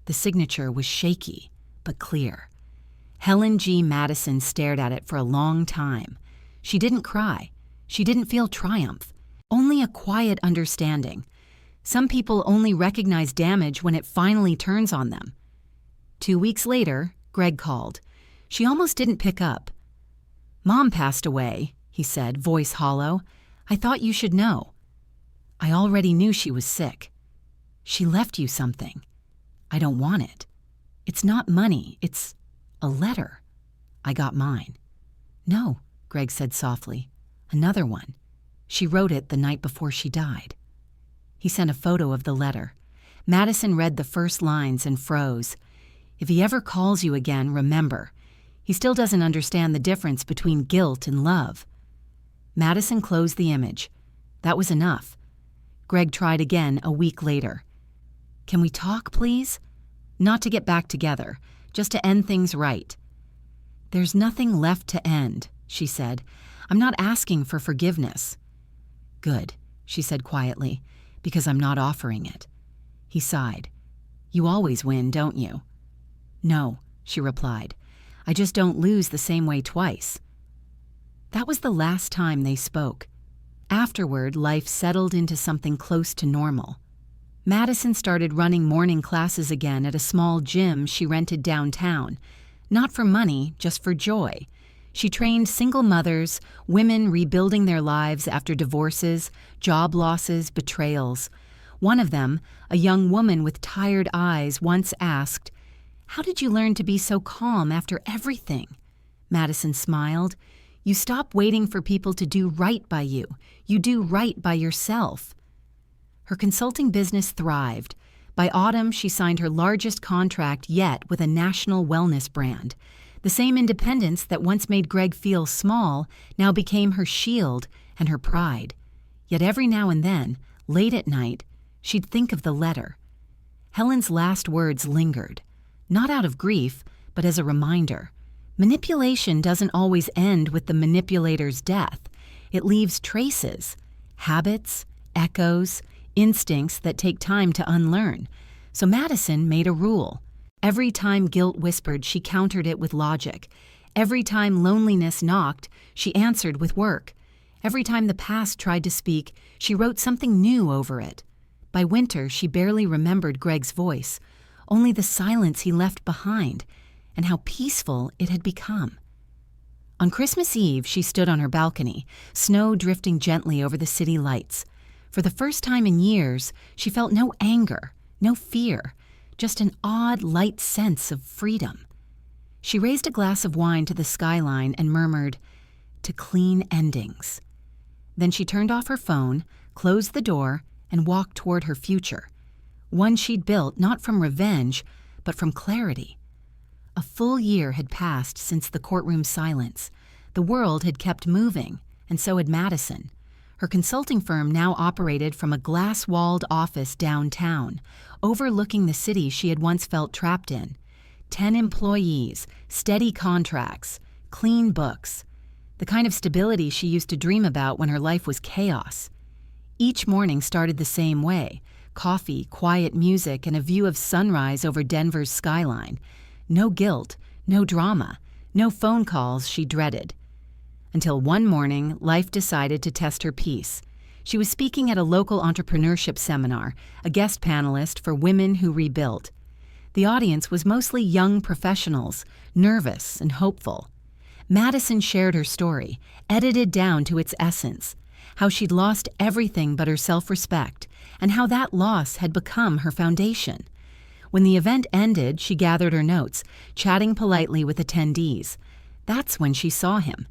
The signature was shaky, but clear. Helen G. Madison stared at it for a long time. She didn't cry. She didn't feel triumph. Only a quiet understanding. Some people only recognize damage when it finally turns on them. 2 weeks later, Greg called. She almost didn't pick up. "Mom passed away," he said, voice hollow. "I thought you should know." "I already knew she was sick." "She left you something." "I don't want it. It's not money, it's a letter." "I got mine." "No," Greg said softly. "Another one. She wrote it the night before she died." He sent a photo of the letter. Madison read the first lines and froze. "If he ever calls you again, remember, he still doesn't understand the difference between guilt and love." Madison closed the image. That was enough. Greg tried again a week later. "Can we talk, please? Not to get back together, just to end things right." "There's nothing left to end," she said. "I'm not asking for forgiveness." "Good," she said quietly, "because I'm not offering it." He sighed. "You always win, don't you?" "No," she replied. "I just don't lose the same way twice." That was the last time they spoke. Afterward, life settled into something close to normal. Madison started running morning classes again at a small gym she rented downtown. Not for money, just for joy. She trained single mothers, women rebuilding their lives after divorces, job losses, betrayals. One of them, a young woman with tired eyes, once asked, "How did you learn to be so calm after everything?" Madison smiled. "You stop waiting for people to do right by you. You do right by yourself." Her consulting business thrived. By autumn, she signed her largest contract yet with a national wellness brand. The same independence that once made Greg feel small now became her shield and her pride. Yet every now and then, late at night, she'd think of the letter. Helen's last words lingered, not out of grief, but as a reminder. Manipulation doesn't always end with the manipulator's death. It leaves traces, habits, echoes, instincts that take time to unlearn. So Madison made a rule. Every time guilt whispered, she countered it with logic. Every time loneliness knocked, she answered with work. Every time the past tried to speak, she wrote something new over it. By winter, she barely remembered Greg's voice, only the silence he left behind, and how peaceful it had become. On Christmas Eve, she stood on her balcony, snow drifting gently over the city lights. For the first time in years, she felt no anger, no fear, just an odd, light sense of freedom. She raised a glass of wine to the skyline and murmured, "To clean endings." Then she turned off her phone, closed the door, and walked toward her future. One she'd built not from revenge, but from clarity. A full year had passed since the courtroom silence. The world had kept moving, and so had Madison. Her consulting firm now operated from a glass-walled office downtown, overlooking the city she had once felt trapped in. 10 employees, steady contracts, clean books. The kind of stability she used to dream about when her life was chaos. Each morning started the same way: coffee, quiet music, and a view of sunrise over Denver's skyline. No guilt, no drama, no phone calls she dreaded. Until one morning, life decided to test her peace. She was speaking at a local entrepreneurship seminar, a guest panelist for Women Who Rebuilt. The audience was mostly young professionals, nervous and hopeful. Madison shared her story, edited down to its essence, how she'd lost everything but her self-respect, and how that loss had become her foundation. When the event ended, she gathered her notes, chatting politely with attendees. That's when she saw him.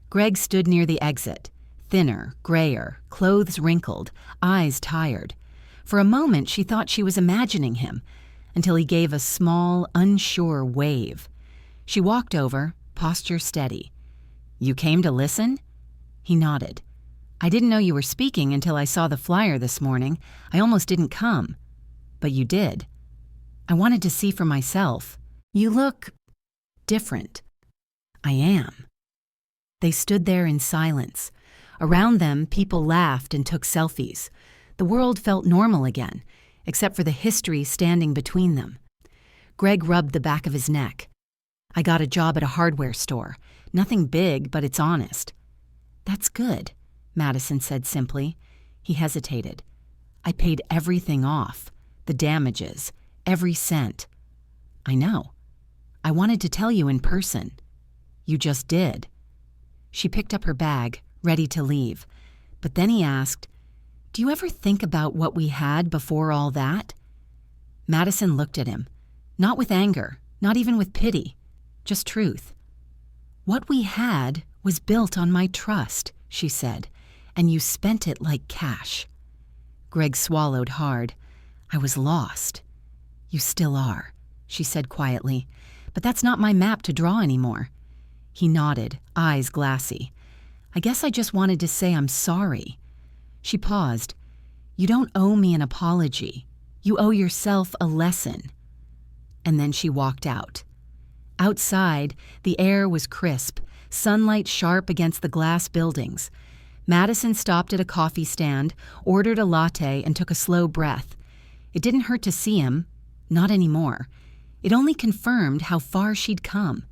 Greg stood near the exit, thinner, grayer, clothes wrinkled, eyes tired. For a moment, she thought she was imagining him, until he gave a small, unsure wave. She walked over, posture steady. "You came to listen?" He nodded. "I didn't know you were speaking until I saw the flyer this morning. I almost didn't come. But you did. I wanted to see for myself. You look different." "I am." They stood there in silence. Around them, people laughed and took selfies. The world felt normal again, except for the history standing between them. Greg rubbed the back of his neck. "I got a job at a hardware store. Nothing big, but it's honest." "That's good," Madison said simply. He hesitated. "I paid everything off. The damages. Every cent." "I know. I wanted to tell you in person." "You just did." She picked up her bag, ready to leave. But then he asked, "Do you ever think about what we had before all that?" Madison looked at him, not with anger, not even with pity, just truth. "What we had was built on my trust," she said, "and you spent it like cash." Greg swallowed hard. "I was lost." "You still are," she said quietly, "but that's not my map to draw anymore." He nodded, eyes glassy. "I guess I just wanted to say I'm sorry." She paused. "You don't owe me an apology. You owe yourself a lesson." And then she walked out. Outside, the air was crisp, sunlight sharp against the glass buildings. Madison stopped at a coffee stand, ordered a latte, and took a slow breath. It didn't hurt to see him. Not anymore. It only confirmed how far she'd come.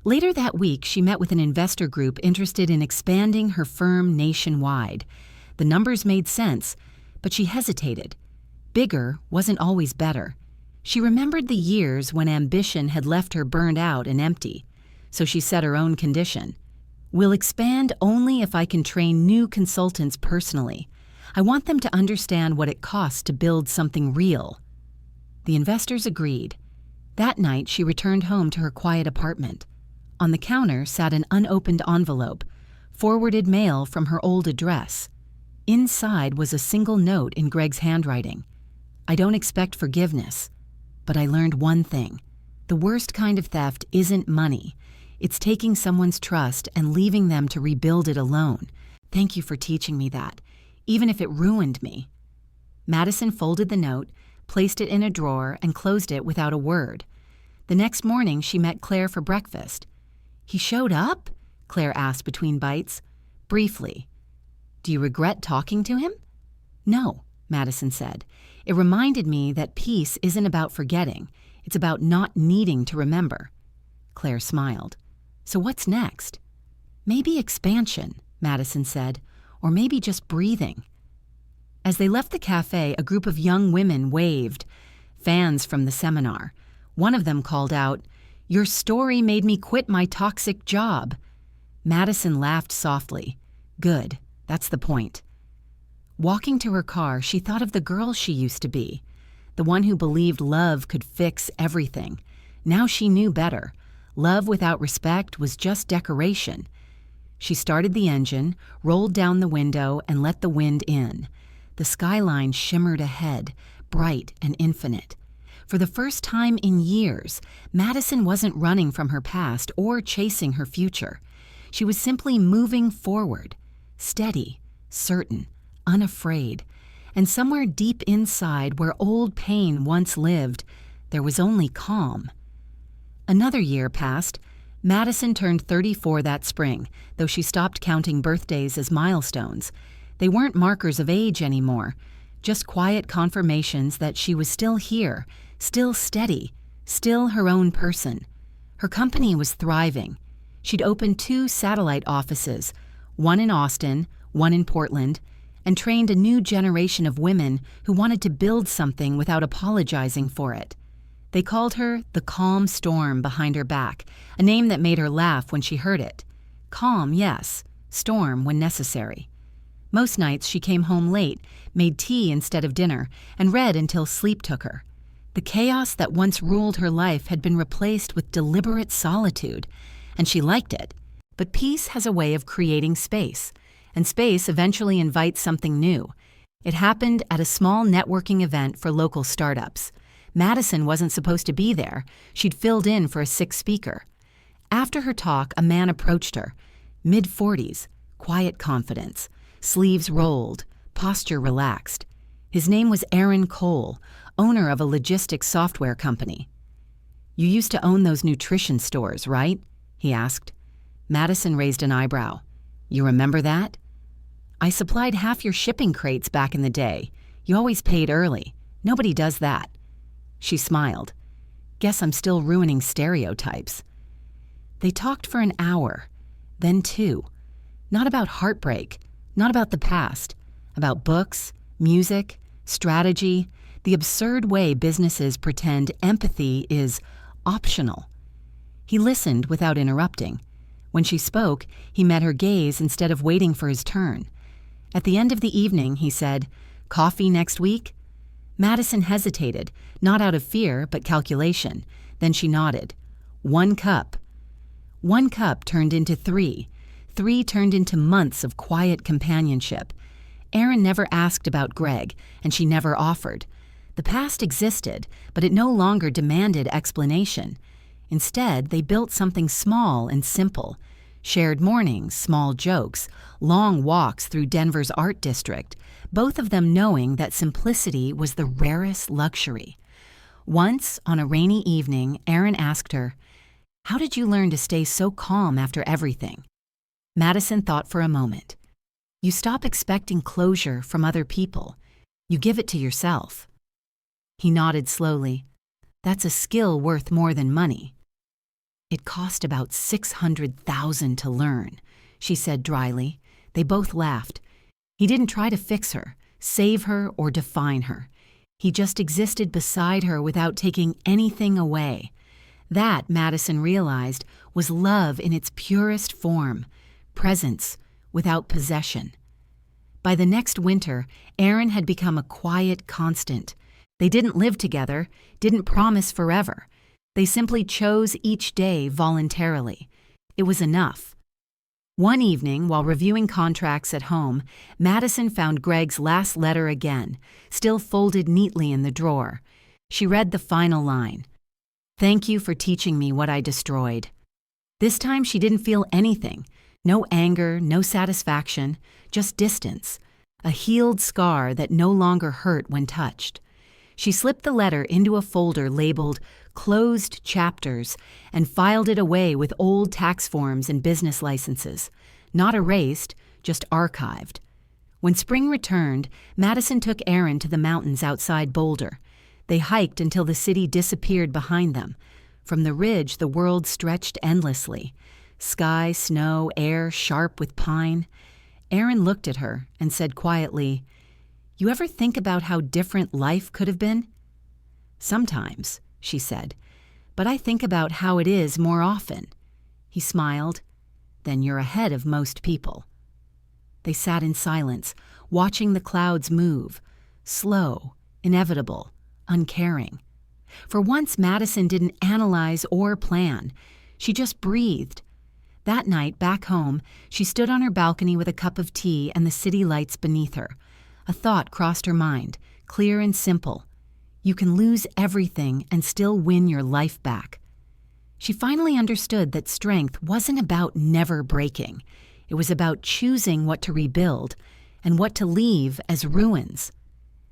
Later that week, she met with an investor group interested in expanding her firm nationwide. The numbers made sense, but she hesitated. Bigger wasn't always better. She remembered the years when ambition had left her burned out and empty, so she set her own condition. "We'll expand only if I can train new consultants personally. I want them to understand what it costs to build something real." The investors agreed. That night, she returned home to her quiet apartment. On the counter sat an unopened envelope, forwarded mail from her old address. Inside was a single note in Greg's handwriting. "I don't expect forgiveness, but I learned one thing. The worst kind of theft isn't money. It's taking someone's trust and leaving them to rebuild it alone. Thank you for teaching me that, even if it ruined me." Madison folded the note, placed it in a drawer, and closed it without a word. The next morning, she met Claire for breakfast. "He showed up?" Claire asked between bites. "Briefly." "Do you regret talking to him?" "No." Madison said. It reminded me that peace isn't about forgetting. It's about not needing to remember. Claire smiled. So what's next? Maybe expansion, Madison said, or maybe just breathing. As they left the cafe, a group of young women waved, fans from the seminar. One of them called out, "Your story made me quit my toxic job." Madison laughed softly. Good, that's the point. Walking to her car, she thought of the girl she used to be, the one who believed love could fix everything. Now she knew better. Love without respect was just decoration. She started the engine, rolled down the window, and let the wind in. The skyline shimmered ahead, bright and infinite. For the first time in years, Madison wasn't running from her past or chasing her future. She was simply moving forward, steady, certain, unafraid. And somewhere deep inside, where old pain once lived, there was only calm. Another year passed. Madison turned 34 that spring, though she stopped counting birthdays as milestones. They weren't markers of age anymore, just quiet confirmations that she was still here, still steady, still her own person. Her company was thriving. She'd opened 2 satellite offices, one in Austin, one in Portland, and trained a new generation of women who wanted to build something without apologizing for it. They called her the calm storm behind her back, a name that made her laugh when she heard it. Calm, yes, storm when necessary. Most nights she came home late, made tea instead of dinner, and read until sleep took her. The chaos that once ruled her life had been replaced with deliberate solitude, and she liked it. But peace has a way of creating space, and space eventually invites something new. It happened at a small networking event for local startups. Madison wasn't supposed to be there. She'd filled in for a sick speaker. After her talk, a man approached her, mid-40s, quiet confidence, sleeves rolled, posture relaxed. His name was Aaron Cole, owner of a logistics software company. "You used to own those nutrition stores, right?" he asked. Madison raised an eyebrow. "You remember that?" "I supplied half your shipping crates back in the day. You always paid early. Nobody does that." She smiled. "Guess I'm still ruining stereotypes." They talked for an hour, then 2. Not about heartbreak, not about the past, about books, music, strategy, the absurd way businesses pretend empathy is optional. He listened without interrupting. When she spoke, he met her gaze instead of waiting for his turn. At the end of the evening, he said, "Coffee next week?" Madison hesitated, not out of fear, but calculation. Then she nodded. 1 cup. 1 cup turned into 3. 3 turned into months of quiet companionship. Aaron never asked about Greg, and she never offered. The past existed, but it no longer demanded explanation. Instead, they built something small and simple. Shared mornings, small jokes, long walks through Denver's art district, both of them knowing that simplicity was the rarest luxury. Once, on a rainy evening, Aaron asked her, "How did you learn to stay so calm after everything?" Madison thought for a moment. "You stop expecting closure from other people. You give it to yourself." He nodded slowly. "That's a skill worth more than money." "It cost about $600,000 to learn," she said dryly. They both laughed. He didn't try to fix her, save her, or define her. He just existed beside her without taking anything away. That, Madison realized, was love in its purest form, presence without possession. By the next winter, Aaron had become a quiet constant. They didn't live together, didn't promise forever. They simply chose each day voluntarily. It was enough. One evening, while reviewing contracts at home, Madison found Greg's last letter again, still folded neatly in the drawer. She read the final line. "Thank you for teaching me what I destroyed." This time she didn't feel anything. No anger, no satisfaction, just distance. A healed scar that no longer hurt when touched. She slipped the letter into a folder labeled Closed Chapters and filed it away with old tax forms and business licenses. Not erased, just archived. When spring returned, Madison took Aaron to the mountains outside Boulder. They hiked until the city disappeared behind them. From the ridge, the world stretched endlessly. Sky, snow, air sharp with pine. Aaron looked at her and said quietly, "You ever think about how different life could have been?" "Sometimes," she said, "but I think about how it is more often." He smiled. "Then you're ahead of most people." They sat in silence, watching the clouds move, slow, inevitable, uncaring. For once, Madison didn't analyze or plan. She just breathed. That night, back home, she stood on her balcony with a cup of tea and the city lights beneath her. A thought crossed her mind, clear and simple. You can lose everything and still win your life back. She finally understood that strength wasn't about never breaking. It was about choosing what to rebuild and what to leave as ruins.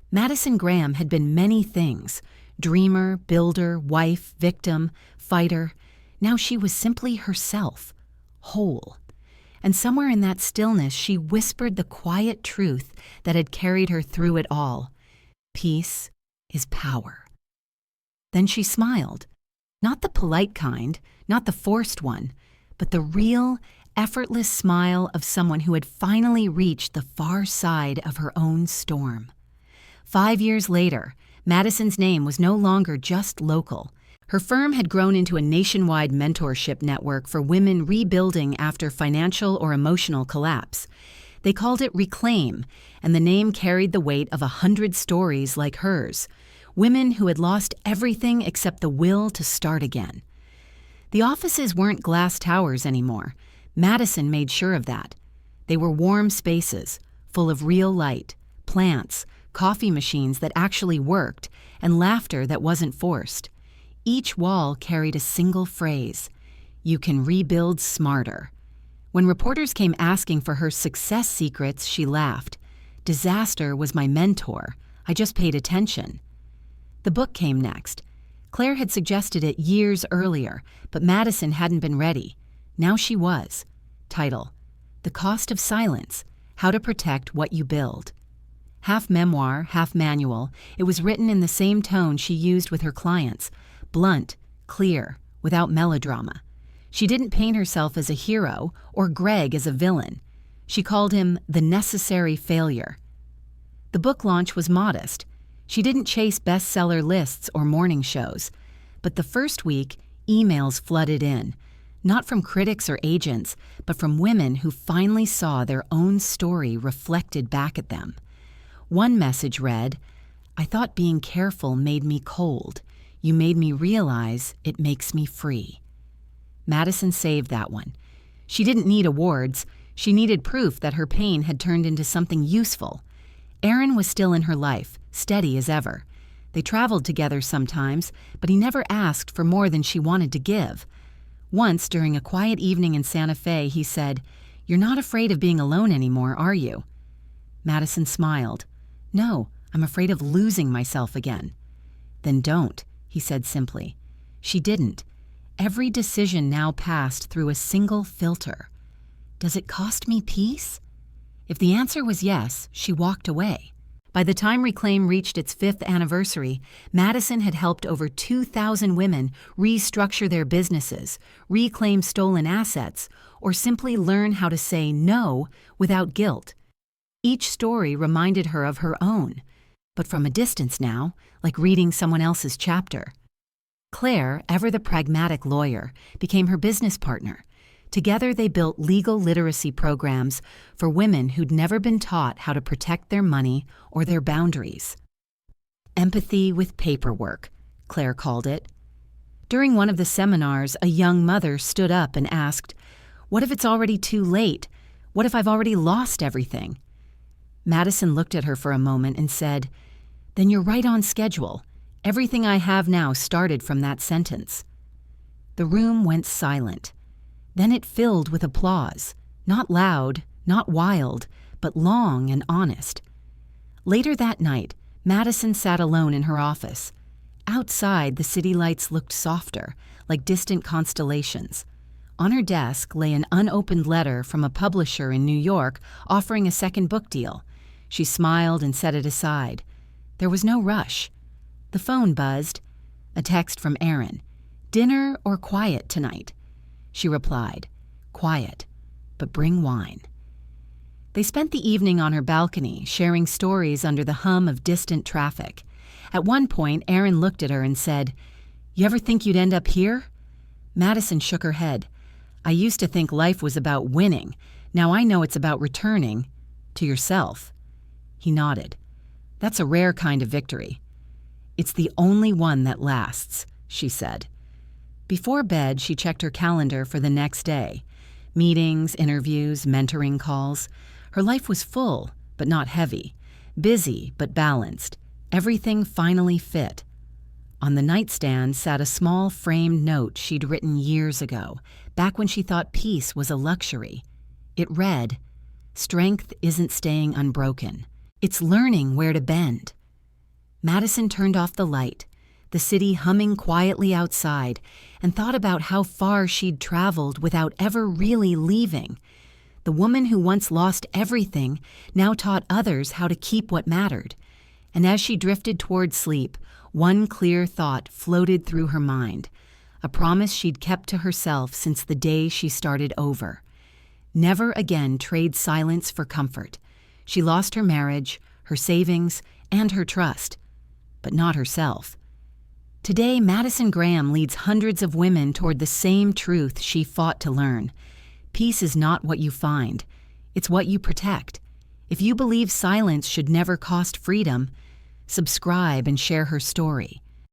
Madison Graham had been many things: dreamer, builder, wife, victim, fighter. Now she was simply herself, whole. And somewhere in that stillness, she whispered the quiet truth that had carried her through it all. Peace is power. Then she smiled. Not the polite kind, not the forced one, but the real, effortless smile of someone who had finally reached the far side of her own storm. 5 years later, Madison's name was no longer just local. Her firm had grown into a nationwide mentorship network for women rebuilding after financial or emotional collapse. They called it Reclaim, and the name carried the weight of 100 stories like hers, women who had lost everything except the will to start again. The offices weren't glass towers anymore. Madison made sure of that. They were warm spaces, full of real light, plants, coffee machines that actually worked, and laughter that wasn't forced. Each wall carried a single phrase: "You can rebuild smarter." When reporters came asking for her success secrets, she laughed. "Disaster was my mentor. I just paid attention." The book came next. Claire had suggested it years earlier, but Madison hadn't been ready. Now she was. Title: The Cost of Silence: How to Protect What You Build. Half memoir, half manual, it was written in the same tone she used with her clients: blunt, clear, without melodrama. She didn't paint herself as a hero or Greg as a villain. She called him the necessary failure. The book launch was modest. She didn't chase bestseller lists or morning shows. But the first week, emails flooded in, not from critics or agents, but from women who finally saw their own story reflected back at them. One message read, "I thought being careful made me cold. You made me realize it makes me free." Madison saved that one. She didn't need awards. She needed proof that her pain had turned into something useful. Aaron was still in her life, steady as ever. They traveled together sometimes, but he never asked for more than she wanted to give. Once, during a quiet evening in Santa Fe, he said, "You're not afraid of being alone anymore, are you?" Madison smiled. "No, I'm afraid of losing myself again." "Then don't," he said simply. She didn't. Every decision now passed through a single filter. Does it cost me peace? If the answer was yes, she walked away. By the time Reclaim reached its 5th anniversary, Madison had helped over 2,000 women restructure their businesses, reclaim stolen assets, or simply learn how to say no without guilt. Each story reminded her of her own, but from a distance now, like reading someone else's chapter. Claire, ever the pragmatic lawyer, became her business partner. Together they built legal literacy programs for women who'd never been taught how to protect their money or their boundaries. Empathy with paperwork, Claire called it. During one of the seminars, a young mother stood up and asked, "What if it's already too late? What if I've already lost everything?" Madison looked at her for a moment and said, "Then you're right on schedule. Everything I have now started from that sentence." The room went silent. Then it filled with applause, not loud, not wild, but long and honest. Later that night, Madison sat alone in her office. Outside, the city lights looked softer, like distant constellations. On her desk lay an unopened letter from a publisher in New York offering a second book deal. She smiled and set it aside. There was no rush. The phone buzzed. A text from Aaron. "Dinner or quiet tonight?" She replied, "Quiet, but bring wine." They spent the evening on her balcony, sharing stories under the hum of distant traffic. At one point, Aaron looked at her and said, "You ever think you'd end up here?" Madison shook her head. "I used to think life was about winning. Now I know it's about returning to yourself." He nodded. "That's a rare kind of victory." "It's the only one that lasts," she said. Before bed, she checked her calendar for the next day. Meetings, interviews, mentoring calls. Her life was full, but not heavy. Busy, but balanced. Everything finally fit. On the nightstand sat a small framed note she'd written years ago, back when she thought peace was a luxury. It read, "Strength isn't staying unbroken. It's learning where to bend." Madison turned off the light, the city humming quietly outside, and thought about how far she'd traveled without ever really leaving. The woman who once lost everything now taught others how to keep what mattered. And as she drifted toward sleep, one clear thought floated through her mind, a promise she'd kept to herself since the day she started over. Never again trade silence for comfort. She lost her marriage, her savings, and her trust, but not herself. Today, Madison Graham leads hundreds of women toward the same truth she fought to learn. Peace is not what you find. It's what you protect. If you believe silence should never cost freedom, subscribe and share her story.